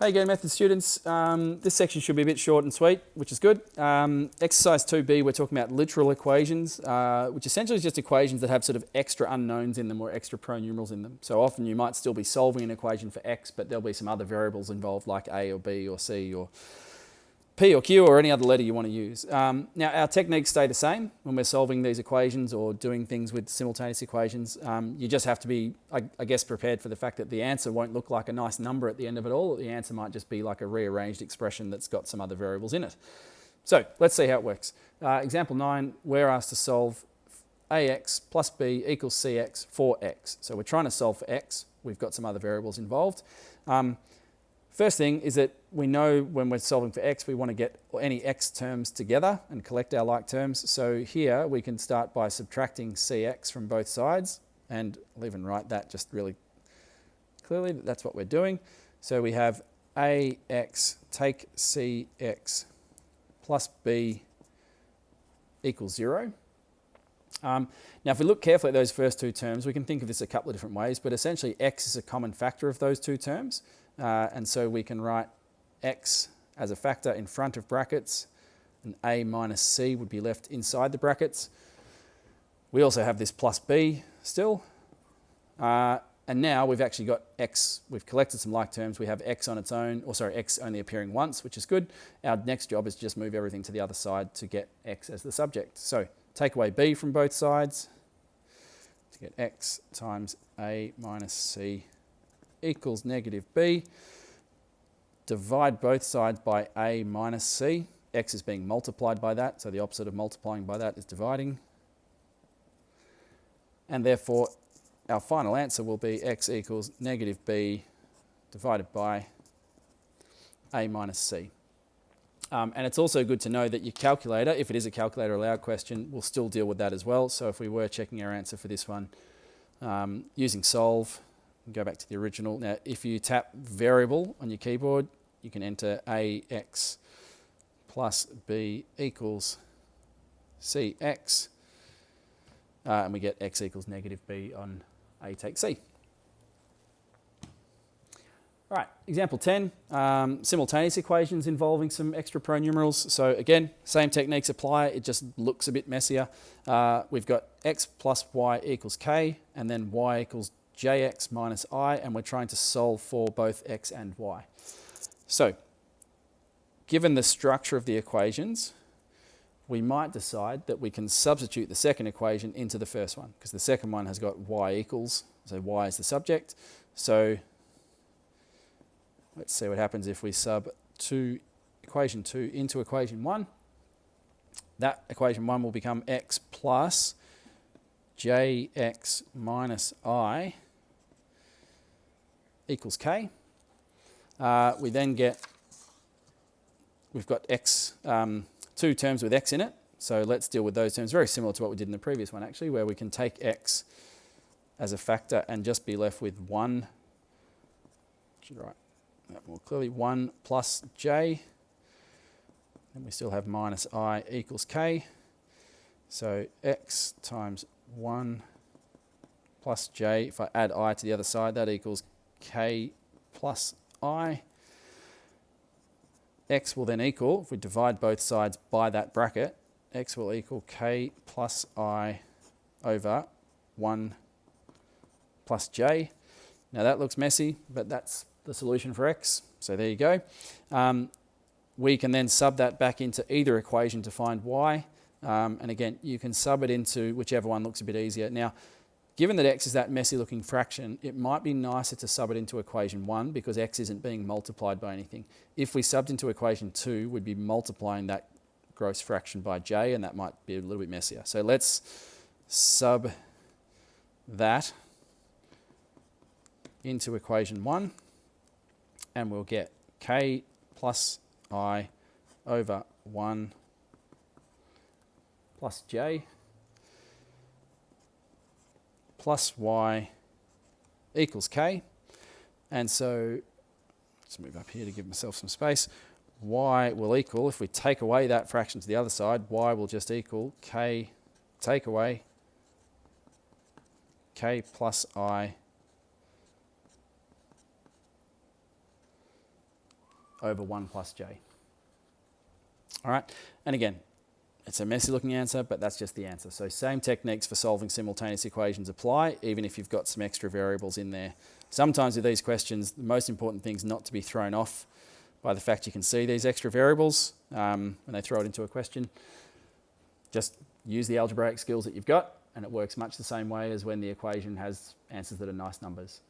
Hey again, method students. This section should be a bit short and sweet, which is good. Exercise 2b, we're talking about literal equations, which essentially is just equations that have sort of extra unknowns in them or extra pronumerals in them. So often you might still be solving an equation for x, but there'll be some other variables involved like a or b or c or P or Q or any other letter you want to use. Now our techniques stay the same when we're solving these equations or doing things with simultaneous equations. You just have to be, I guess, prepared for the fact that the answer won't look like a nice number at the end of it all. The answer might just be like a rearranged expression that's got some other variables in it. So let's see how it works. Example 9, we're asked to solve ax plus b equals cx for x. So we're trying to solve for x. We've got some other variables involved. First thing is that we know when we're solving for x, we want to get any x terms together and collect our like terms. So here we can start by subtracting cx from both sides, and I'll even write that just really clearly that that's what we're doing. So we have ax take cx plus b equals 0. Now if we look carefully at those first two terms, we can think of this a couple of different ways, but essentially x is a common factor of those two terms. And so we can write x as a factor in front of brackets, and a minus c would be left inside the brackets. We also have this plus b still. And now we've actually got x, we've collected some like terms, we have x on its own, or sorry, x only appearing once, which is good. Our next job is to just move everything to the other side to get x as the subject. So take away b from both sides to get x times a minus c equals negative b. Divide both sides by a minus c. X is being multiplied by that, so the opposite of multiplying by that is dividing. And therefore, our final answer will be x equals negative b divided by a minus c. And it's also good to know that your calculator, if it is a calculator allowed question, will still deal with that as well. So if we were checking our answer for this one using solve, go back to the original. Now, if you tap variable on your keyboard, you can enter ax plus b equals cx, and we get x equals negative b on a take c. All right, example 10, simultaneous equations involving some extra pronumerals. So again, same techniques apply, it just looks a bit messier. We've got x plus y equals k, and then y equals jx minus I, and we're trying to solve for both x and y. So, given the structure of the equations, we might decide that we can substitute the second equation into the first one, because the second one has got y equals, so y is the subject. So, let's see what happens if we sub equation 2 into equation 1. That equation 1 will become x plus jx minus I equals k. We then get, we've got x, two terms with x in it, so let's deal with those terms, very similar to what we did in the previous one actually, where we can take x as a factor and just be left with 1, should write that more clearly, 1 plus j, and we still have minus I equals k, so x times 1 plus j, if I add I to the other side, that equals k plus I. X will then equal, if we divide both sides by that bracket, x will equal k plus I over 1 plus j. Now that looks messy, but that's the solution for x, so there you go. We can then sub that back into either equation to find y. And again, you can sub it into whichever one looks a bit easier. Now, given that x is that messy looking fraction, it might be nicer to sub it into equation 1 because x isn't being multiplied by anything. If we subbed into equation 2, we'd be multiplying that gross fraction by j, and that might be a little bit messier. So let's sub that into equation 1, and we'll get k plus I over 1 plus j plus y equals k. And so, let's move up here to give myself some space. Y will equal, if we take away that fraction to the other side, y will just equal k take away k plus I over 1 plus j. All right, and again, it's a messy looking answer, but that's just the answer. So same techniques for solving simultaneous equations apply, even if you've got some extra variables in there. Sometimes with these questions, the most important thing is not to be thrown off by the fact you can see these extra variables when they throw it into a question. Just use the algebraic skills that you've got, and it works much the same way as when the equation has answers that are nice numbers.